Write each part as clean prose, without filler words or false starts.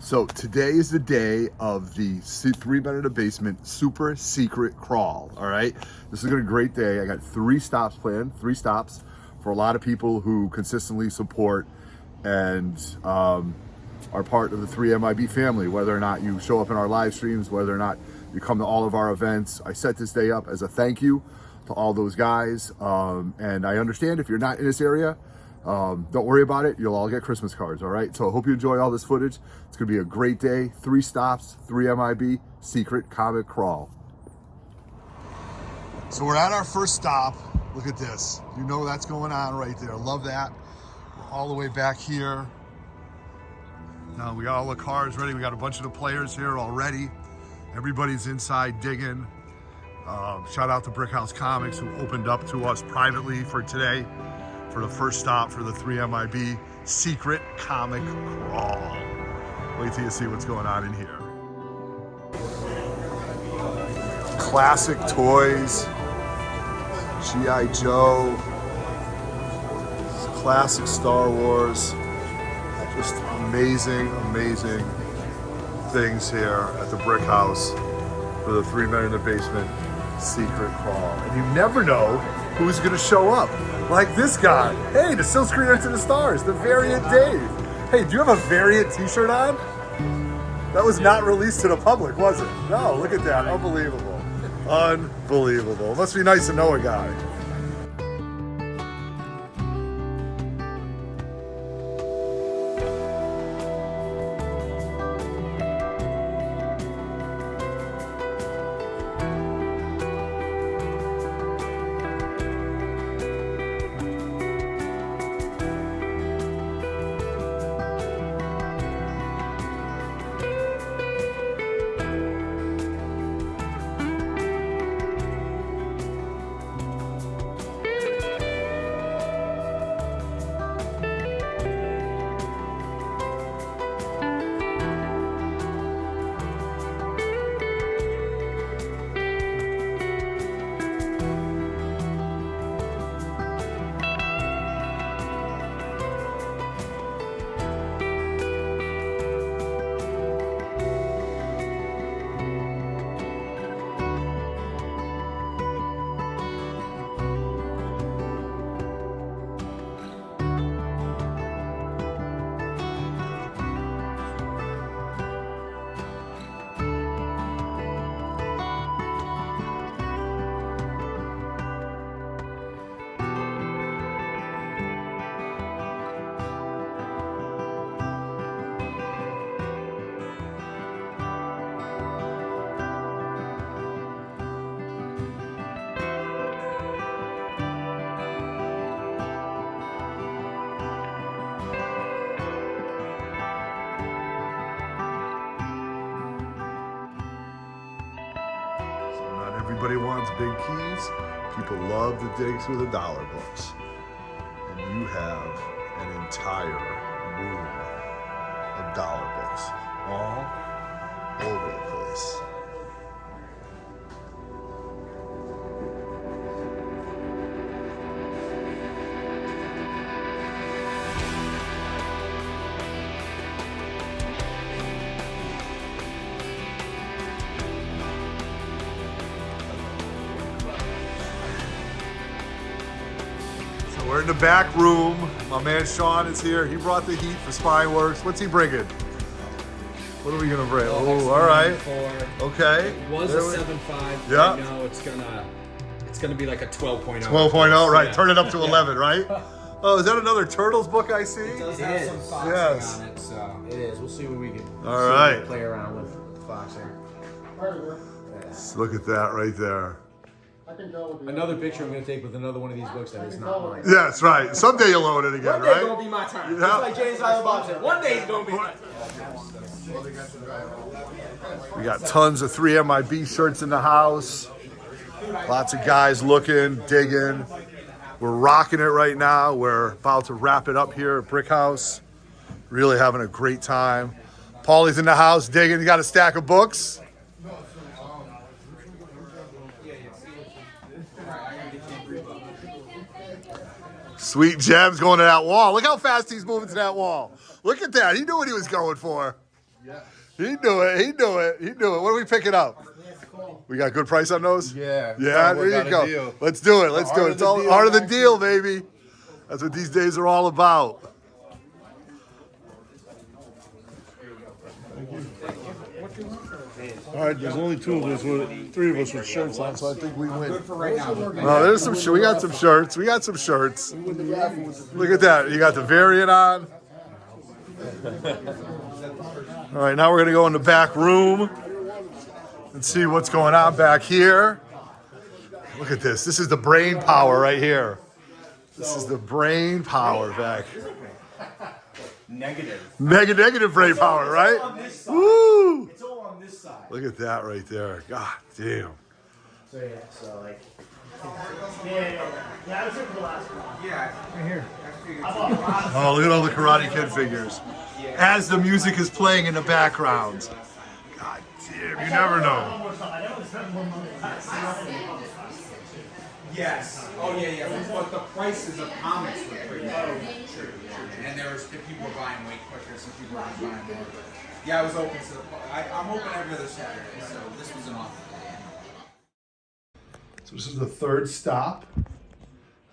So today is the day of the 3 Men in the Basement super secret crawl. All right, this is gonna be a great day. I got 3 stops planned, 3 stops for a lot of people who consistently support and are part of the 3MIB family, whether or not you show up in our live streams, whether or not you come to all of our events. I set this day up as a thank you to all those guys. And I understand if you're not in this area, don't worry about it. You'll all get Christmas cards, all right? So I hope you enjoy all this footage. It's gonna be a great day. 3 stops, 3MIB, secret comic crawl. So we're at our first stop. Look at this. You know that's going on right there. Love that. We're all the way back here. Now we got all the cars ready. We got a bunch of the players here already. Everybody's inside digging. Shout out to BRICKHOUSE Comics who opened up to us privately for today for the first stop for the 3MIB secret comic crawl. Wait till you see what's going on in here. Classic toys, G.I. Joe, classic Star Wars. Just amazing, amazing things here at the BRICKHOUSE for the 3 Men in the Basement secret crawl. And you never know who's gonna show up. Like this guy. Hey, the Silk Screener to the Stars, the Variant Dave. Hey, do you have a Variant t-shirt on? That was not released to the public, was it? No, look at that, unbelievable. Unbelievable. It must be nice to know a guy. Everybody wants big keys. People love to dig through the dollar books. And you have an entire room of dollar books all over the place. We're in the back room. My man Sean is here. He brought the heat for Spineworks. What's he bringing? What are we gonna bring? Oh, all right. Okay. It was a 7.5. Yeah. Right now it's gonna be like a 12.0. 12.0, right? Yeah. Turn it up to 11, right? Oh, is that another Turtles book I see? It does have some foxing Yes. on it, so It is. We'll see what we can All right. play around with foxing. Look at that right there. Another picture I'm going to take with another one of these books that is not mine. Yeah, that's right. Someday you'll own it again, One day right? gonna be my turn. Yeah. Just like James Silent Bob said. One day it's gonna be my turn. We got tons of 3MIB shirts in the house. Lots of guys looking, digging. We're rocking it right now. We're about to wrap it up here at BRICKHOUSE. Really having a great time. Paulie's in the house digging. He got a stack of books. Sweet Gems going to that wall. Look how fast he's moving to that wall. Look at that. He knew what he was going for. He knew it. He knew it. He knew it. What are we picking up? We got a good price on those? Yeah. Yeah, there you go. Deal. Let's do it. Let's do it. It's all art of the deal, baby. That's what these days are all about. All right, there's only two of us, three of us with shirts on, so I think we win. Good for right now. Oh, there's some. We got some shirts. We got some shirts. Look at that. You got the variant on. All right, now we're gonna go in the back room and see what's going on back here. Look at this. This is the brain power right here. This is the brain power back. Negative brain power, right? Woo! It's all on this side. Look at that right there. God damn. So yeah, so like. Yeah, I was here for the last one. Right here. Oh, look at all the Karate Kid figures. As the music is playing in the background. God damn, you never know. Yes. Oh yeah. But the prices of comics were pretty low. True. And there was people were buying way quicker, some people were buying more. Yeah, I was open to I'm open every other Saturday, so this was an offer. So this is the third stop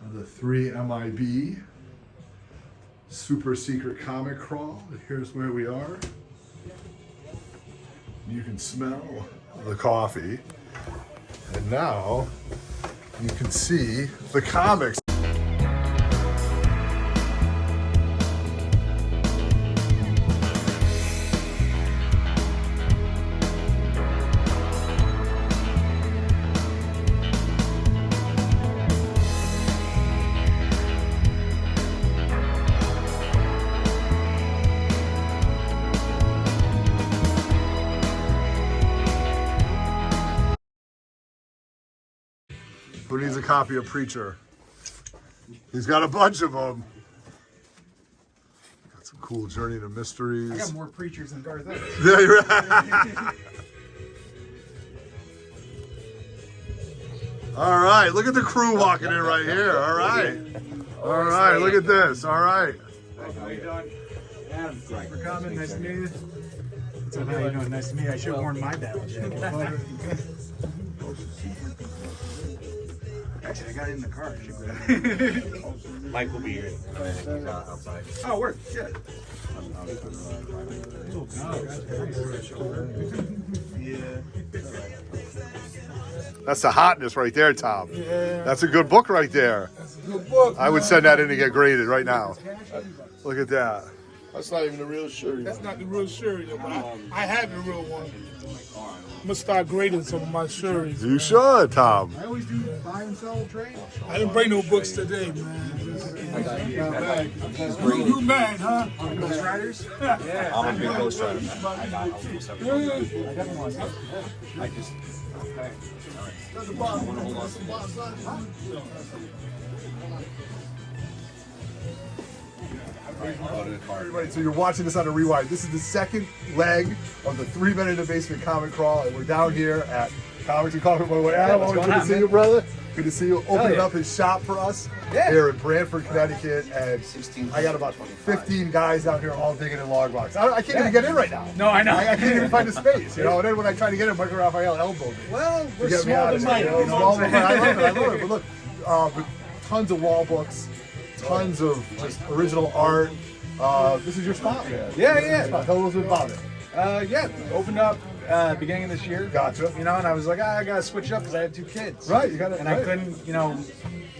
of the 3 MIB super secret comic crawl. Here's where we are. You can smell the coffee. And now you can see the comics. Who needs a copy of Preacher? He's got a bunch of them. Got some cool Journey to Mysteries. I got more preachers than Darth Vader. Yeah, you're right. All right, look at the crew walking in right here. All right. All right, look at this. All right. How you doing? Adam, thanks for coming. Nice to meet you. What's up? How you doing? Nice to meet you. I should have worn my battle jacket. Actually, I got it in the car. Mike will be here. Oh, work. Yeah. That's the hotness right there, Tom. Yeah. That's a good book right there. That's a good book. I would send that in to get graded right now. Look at that. That's not even the real shirt. That's not the real shirt, but I have the real one. I'm gonna start grading some of my shirts. You should, Tom. I always do buy and sell trade. I didn't bring no books today, man. You mad, huh? Ghost Riders? Yeah. I'm a big Ghost Rider fan. I got almost everything. I just. Okay. All right. Hold on. Everybody, so you're watching this on a rewind. This is the second leg of the 3 Men in the Basement comic crawl, and we're down here at Comics and Coffee. Adam, always good to see you, brother. Good to see you opening up his shop for us here in Brantford, Connecticut. And I got about 15 guys out here all digging in logbox. I can't even get in right now. No, I know. I can't even find a space, you know. And then when I try to get in, Michael Raphael elbowed me. Well, we're to get me small out and of mighty. here. Small and mighty. I love it. But look, but tons of wall books, tons of just original art. This is your spot, man. Yeah. Tell us about it. Opened up beginning of this year. Gotcha. You know, and I was like, I gotta switch it up because I have 2 kids. Right, you got it. And I couldn't,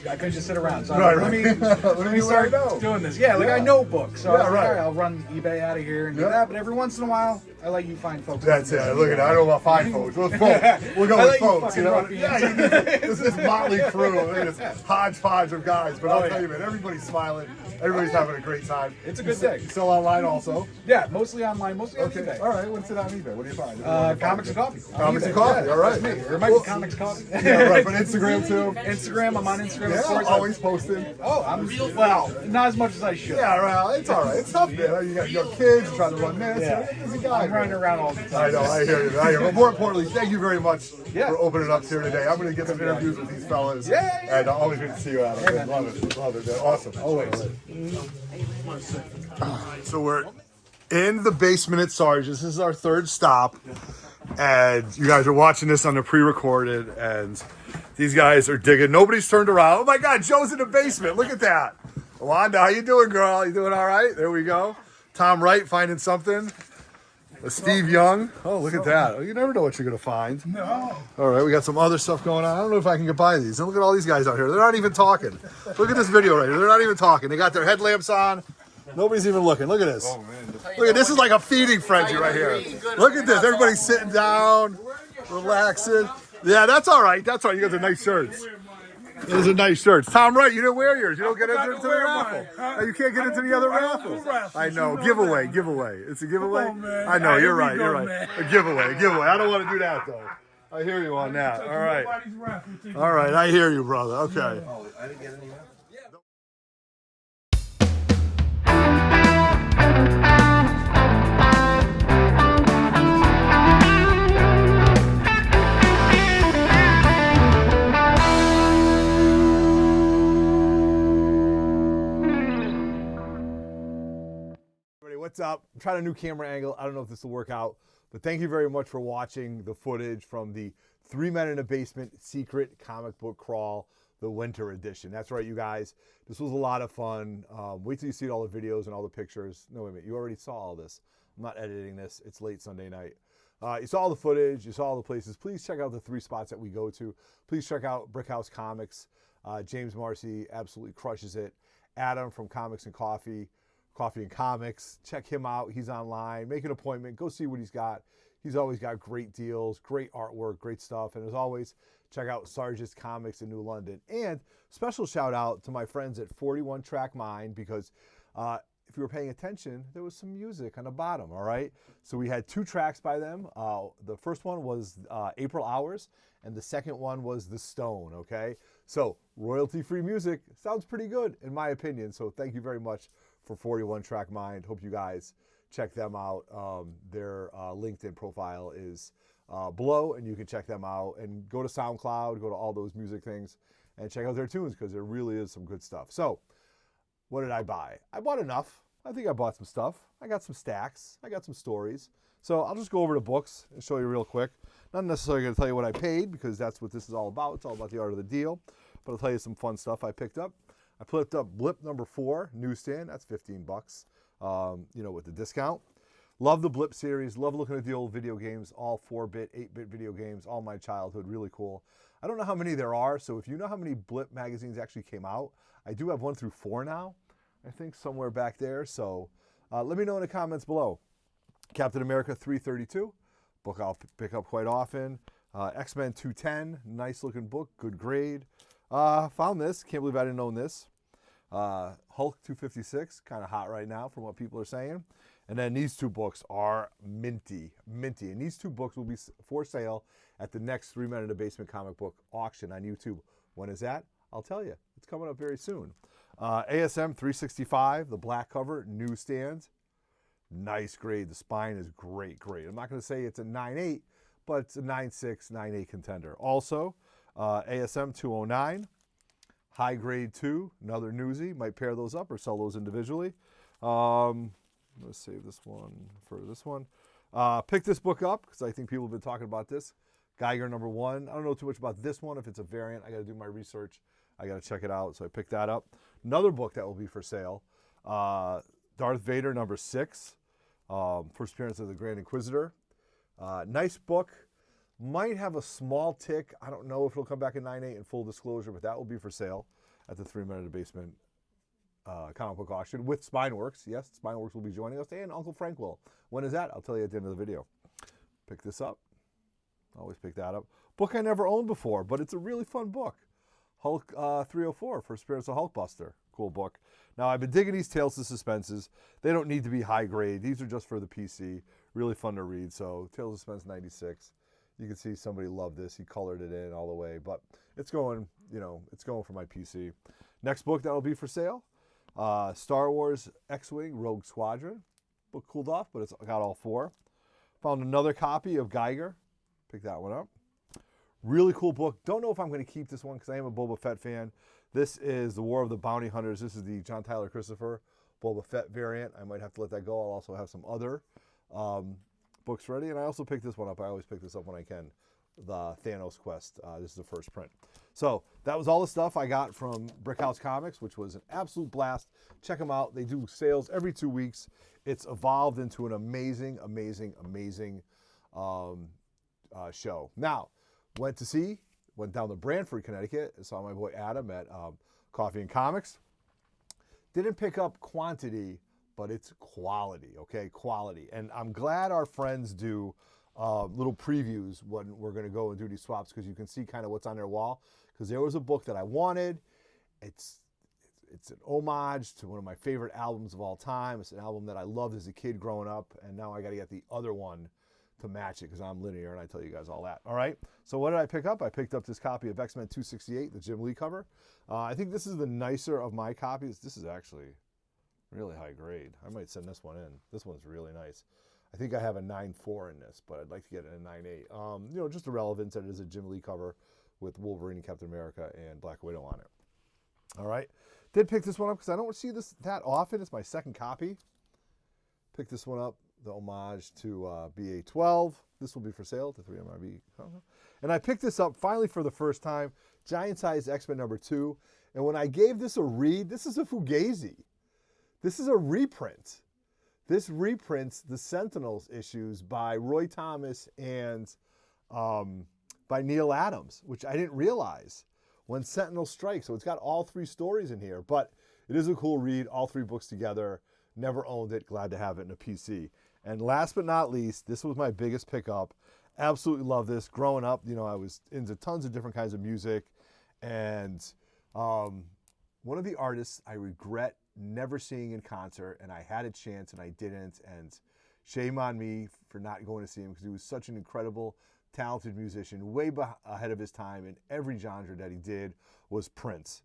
I couldn't just sit around. So Right, let me let me start know. doing this. Yeah, I know books. So Yeah, I was like, right. all right, I'll run eBay out of here and do that. But every once in a while, I let you find folks. That's it. Look at it. I don't know about fine folks. We'll go I with let you folks. fucking You know. ruffians. Yeah, this is motley crew. Look at this hodgepodge of guys. But I'll tell you, man, everybody's smiling. Everybody's having a great time. It's a good day. Still online, also. Yeah, mostly online, mostly on Okay. eBay. All right. What's it on eBay? What do you find? Comics and Coffee. on Comics and eBay. Coffee. Yeah, All right. that's me. There might be Comics Coffee. Yeah, right. But Instagram too. Instagram. I'm on Instagram. Yeah, of course. always posting. Oh, I'm well, not as much as I should. Yeah, well, it's all right. It's tough, man. You got your kids, you're trying to run this. Yeah. You're a busy guy. I'm running around all the time. I know, I hear you. But more importantly, thank you very much Yeah. for opening up here today. I'm going to get some interviews with these fellas. Yeah. And always good to see you, Adam. man. Love it, man. Awesome. Always. So we're in the basement at Sarge's. This is our third stop. And you guys are watching this on the pre-recorded. And these guys are digging. Nobody's turned around. Oh my God, Joe's in the basement. Look at that. Wanda, how you doing, girl? You doing all right? There we go. Tom Wright finding something. Steve Young. Oh, look at that. You never know what you're going to find. No. All right, we got some other stuff going on. I don't know if I can get by these. And look at all these guys out here. They're not even talking. Look at this video right here. They're not even talking. They got their headlamps on. Nobody's even looking. Look at this. Oh man. Look at this. Is like a feeding frenzy right here. Look at this. Everybody's sitting down, relaxing. Yeah, that's all right. That's all right. You got the nice shirts. Those are nice shirts. Tom Wright, you didn't wear yours. You don't get into the raffle. You can't get into the other raffles. I know. Giveaway. It's a giveaway. I know. You're right. A giveaway. I don't want to do that though. I hear you on that. All right. All right. I hear you, brother. Okay. I didn't get any. What's up? I'm trying a new camera angle. I don't know if this will work out, but thank you very much for watching the footage from the 3 Men in a Basement Secret Comic Book Crawl, the Winter Edition. That's right, you guys. This was a lot of fun. Wait till you see all the videos and all the pictures. No, wait a minute. You already saw all this. I'm not editing this. It's late Sunday night. You saw all the footage. You saw all the places. Please check out the 3 spots that we go to. Please check out BRICKHOUSE Comics. James Marcy absolutely crushes it. Adam from Comics and Coffee and Comics. Check him out. He's online. Make an appointment. Go see what he's got. He's always got great deals, great artwork, great stuff. And as always, check out SARGES Comics in New London. And special shout out to my friends at 41 Track Mind, because if you were paying attention, there was some music on the bottom, all right? So we had 2 tracks by them. The first one was April Hours, and the second one was The Stone, okay? So royalty-free music sounds pretty good, in my opinion. So thank you very much for 41 Track Mind. Hope you guys check them out. Their LinkedIn profile is below, and you can check them out. And go to SoundCloud, go to all those music things, and check out their tunes, because there really is some good stuff. So what did I buy? I bought enough. I think I bought some stuff. I got some stacks. I got some stories. So I'll just go over the books and show you real quick. Not necessarily going to tell you what I paid, because that's what this is all about. It's all about the art of the deal. But I'll tell you some fun stuff I picked up. I picked up Blip number 4, newsstand. That's 15 bucks, you know, with the discount. Love the Blip series. Love looking at the old video games, all 4-bit, 8-bit video games, all my childhood. Really cool. I don't know how many there are, so if you know how many Blip magazines actually came out, I do have 1 through 4 now, I think, somewhere back there. So let me know in the comments below. Captain America 332, book I'll pick up quite often. X-Men 210, nice looking book, good grade. Found this, can't believe I didn't own this. Hulk 256, kind of hot right now from what people are saying. And then these 2 books are minty. And these 2 books will be for sale at the next 3 Men in the Basement comic book auction on YouTube. When is that? I'll tell you. It's coming up very soon. ASM 365, the black cover, newsstand. Nice grade. The spine is great. I'm not going to say it's a 9.8, but it's a 9.6, 9.8 contender. Also, ASM 209, high grade 2, another newsie. Might pair those up or sell those individually. I'm going to save this one for this one. Pick this book up because I think people have been talking about this. Geiger number 1. I don't know too much about this one. If it's a variant, I got to do my research. I got to check it out. So I picked that up. Another book that will be for sale. Darth Vader number 6. First appearance of the Grand Inquisitor. Nice book. Might have a small tick. I don't know if it'll come back in 9.8 in full disclosure, but that will be for sale at the 3 Men in the Basement comic book auction with Spineworks. Yes, Spineworks will be joining us, and Uncle Frank will. When is that? I'll tell you at the end of the video. Pick this up. Always pick that up. Book I never owned before, but it's a really fun book. Hulk 304, First Appearance of Hulkbuster. Cool book. Now, I've been digging these Tales of Suspenses. They don't need to be high grade. These are just for the PC. Really fun to read. So, Tales of Suspense 96. You can see somebody loved this. He colored it in all the way. But it's going, you know, it's going for my PC. Next book that will be for sale, Star Wars X-Wing Rogue Squadron. Book cooled off, but it's got all 4. Found another copy of Geiger. Pick that one up. Really cool book. Don't know if I'm going to keep this one because I am a Boba Fett fan. This is The War of the Bounty Hunters. This is the John Tyler Christopher Boba Fett variant. I might have to let that go. I'll also have some other books ready. And I also picked this one up. I always pick this up when I can. The Thanos Quest. This is the first print. So that was all the stuff I got from BRICKHOUSE Comics, which was an absolute blast. Check them out. They do sales every 2 weeks. It's evolved into an amazing, amazing, amazing show. Now, went down to Brantford, Connecticut, and saw my boy Adam at Coffee and Comics. Didn't pick up quantity, but it's quality, okay? Quality. And I'm glad our friends do little previews when we're going to go and do these swaps, because you can see kind of what's on their wall. Because there was a book that I wanted. It's an homage to one of my favorite albums of all time. It's an album that I loved as a kid growing up, and now I got to get the other one to match it because I'm linear and I tell you guys all that. All right. So what did I pick up? I picked up this copy of X-Men 268, the Jim Lee cover. I think this is the nicer of my copies. This is actually really high grade. I might send this one in. This one's really nice. I think I have a 9.4 in this, but I'd like to get it in a 9.8. You know, just the relevance that it is a Jim Lee cover with Wolverine, Captain America, and Black Widow on it. All right. Did pick this one up because I don't see this that often. It's my second copy. Picked this one up, the homage to BA12. This will be for sale to 3MRB. And I picked this up finally for the first time, Giant Size X-Men #2. And when I gave this a read, this is a Fugazi. This is a reprint. This reprints the Sentinels issues by Roy Thomas and by Neil Adams, which I didn't realize when Sentinel strikes. So it's got all 3 stories in here, but it is a cool read, all 3 books together. Never owned it, glad to have it in a PC. And last but not least, this was my biggest pickup. Absolutely love this. Growing up, you know, I was into tons of different kinds of music. And one of the artists I regret never seeing in concert, and I had a chance and I didn't, and shame on me for not going to see him because he was such an incredible, talented musician, way ahead of his time in every genre that he did, was Prince.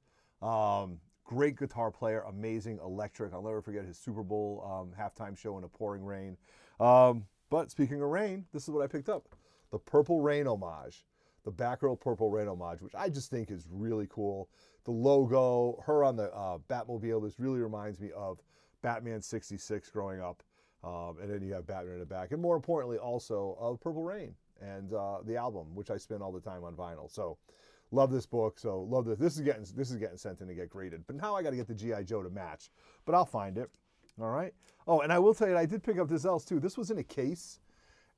Great guitar player, amazing, electric. I'll never forget his Super Bowl halftime show in the pouring rain. But speaking of rain, this is what I picked up. The Purple Rain homage. The Batgirl Purple Rain homage, which I just think is really cool. The logo, her on the Batmobile, this really reminds me of Batman 66 growing up. And then you have Batman in the back. And more importantly, also of Purple Rain and the album, which I spin all the time on vinyl. So love this book. So love this. This is getting sent in to get graded. But now I got to get the G.I. Joe to match. But I'll find it. All right. Oh, and I will tell you, I did pick up this else too. This was in a case.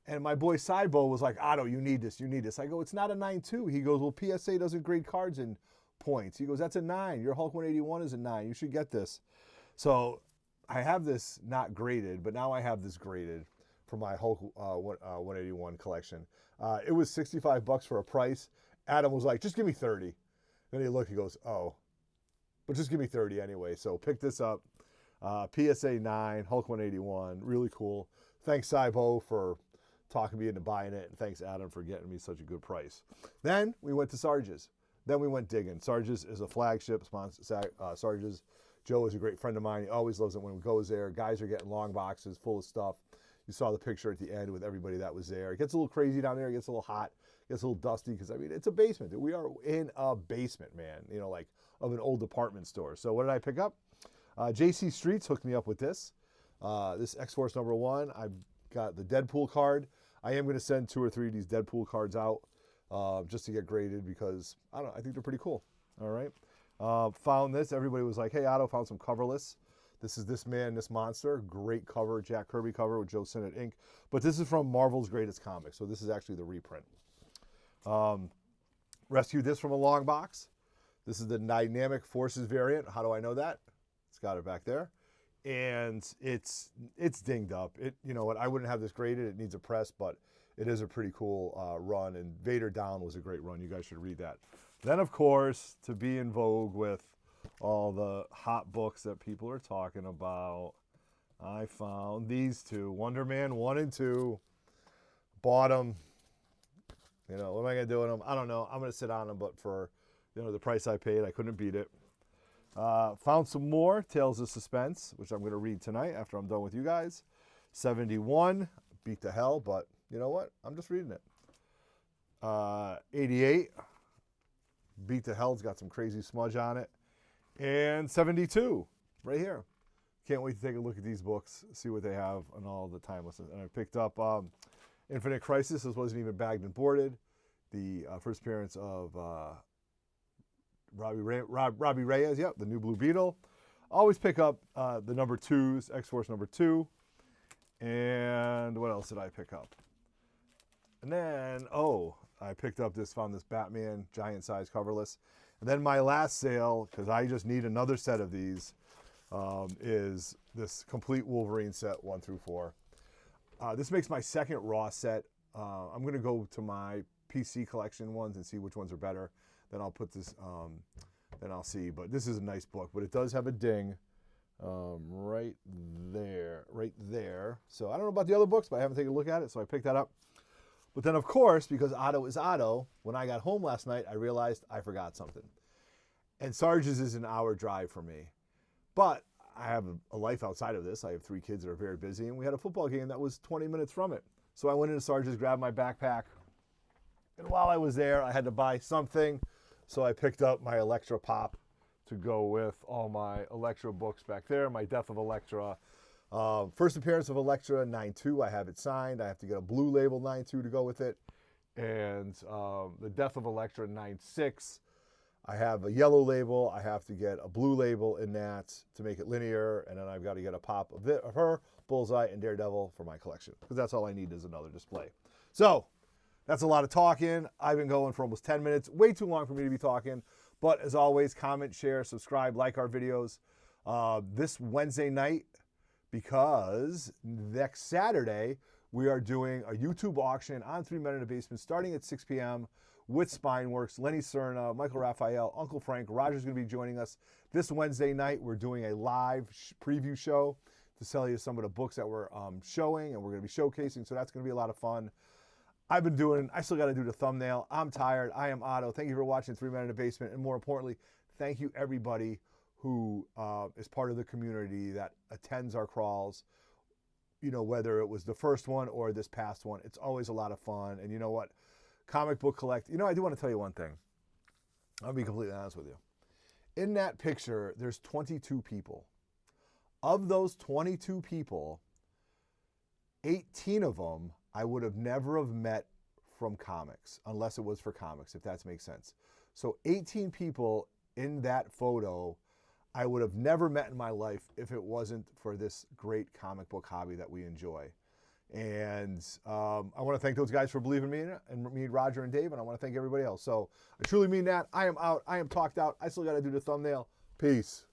And my boy Sidebo was like, Otto, you need this, you need this. I go, it's not a 9.2. He goes, well, PSA doesn't grade cards in points. He goes, that's a 9. Your Hulk 181 is a 9. You should get this. So I have this not graded, but now I have this graded for my Hulk 181 collection. It was $65 for a price. Adam was like, just give me 30. Then he looked, he goes, oh, but just give me 30 anyway. So pick this up. PSA 9, Hulk 181, really cool. Thanks, Sidebo, for talking me into buying it, and thanks, Adam, for getting me such a good price. Then we went to SARGES. Then we went digging. SARGES is a flagship sponsor. SARGES. Joe is a great friend of mine. He always loves it when we goes there. Guys are getting long boxes full of stuff. You saw the picture at the end with everybody that was there. It gets a little crazy down there. It gets a little hot. It gets a little dusty because, I mean, it's a basement. We are in a basement, man, you know, like of an old department store. So what did I pick up? JC Streets hooked me up with this. This X-Force #1. I've got the Deadpool card. I am going to send 2 or 3 of these Deadpool cards out just to get graded because, I don't know, I think they're pretty cool. All right. Found this. Everybody was like, hey, Otto, found some coverless. This is This Man, This Monster. Great cover, Jack Kirby cover with Joe Sinnott Inc. But this is from Marvel's Greatest Comics, so this is actually the reprint. Rescued this from a long box. This is the Dynamic Forces variant. How do I know that? It's got it back there. And it's dinged up. You know what? I wouldn't have this graded. It needs a press, but it is a pretty cool run. And Vader Down was a great run. You guys should read that. Then, of course, to be in vogue with all the hot books that people are talking about, I found these 2, Wonder Man 1 and 2. Bought them. You know, what am I going to do with them? I don't know. I'm going to sit on them, but for, you know, the price I paid, I couldn't beat it. Found some more Tales of Suspense, which I'm going to read tonight after I'm done with you guys. 71, beat the hell, but you know what? I'm just reading it. 88, beat the hell. It's got some crazy smudge on it. And 72, right here. Can't wait to take a look at these books, see what they have on all the timelessness. And I picked up Infinite Crisis. This wasn't even bagged and boarded. The first appearance of Robbie Reyes, yep, the new Blue Beetle. Always pick up the number 2s, X-Force number 2. And what else did I pick up? And then, I picked up found this Batman giant size coverless. And then my last sale, because I just need another set of these, is this complete Wolverine set 1 through 4. This makes my second Raw set. I'm going to go to my PC collection ones and see which ones are better. Then I'll put this, then I'll see. But this is a nice book, but it does have a ding right there. So I don't know about the other books, but I haven't taken a look at it, so I picked that up. But then, of course, because Otto is Otto, when I got home last night, I realized I forgot something. And SARGES is an hour drive for me. But I have a life outside of this. I have 3 kids that are very busy, and we had a football game that was 20 minutes from it. So I went into SARGES, grabbed my backpack, and while I was there, I had to buy something. So I picked up my Elektra Pop to go with all my Elektra books back there, my Death of Elektra. First appearance of Elektra 9.2, I have it signed. I have to get a blue label 9.2 to go with it. And the Death of Elektra 9.6, I have a yellow label. I have to get a blue label in that to make it linear. And then I've got to get a pop of her, Bullseye, and Daredevil for my collection. Because that's all I need is another display. So that's a lot of talking. I've been going for almost 10 minutes. Way too long for me to be talking. But as always, comment, share, subscribe, like our videos. This Wednesday night, because next Saturday, we are doing a YouTube auction on 3 Men in a Basement starting at 6 p.m. with Spineworks, Lenny Cerna, Michael Raphael, Uncle Frank. Roger's going to be joining us this Wednesday night. We're doing a live preview show to sell you some of the books that we're showing and we're going to be showcasing, so that's going to be a lot of fun. I still got to do the thumbnail. I'm tired. I am Otto. Thank you for watching 3 Men in a Basement, and more importantly, thank you everybody who is part of the community that attends our crawls, you know, whether it was the first one or this past one. It's always a lot of fun. And you know what? Comic book collect. You know, I do want to tell you one thing. I'll be completely honest with you. In that picture, there's 22 people. Of those 22 people, 18 of them I would have never have met from comics, unless it was for comics, if that makes sense. So 18 people in that photo I would have never met in my life if it wasn't for this great comic book hobby that we enjoy. And I want to thank those guys for believing me in it, and me, Roger, and Dave, and I want to thank everybody else. So I truly mean that. I am out. I am talked out. I still got to do the thumbnail. Peace.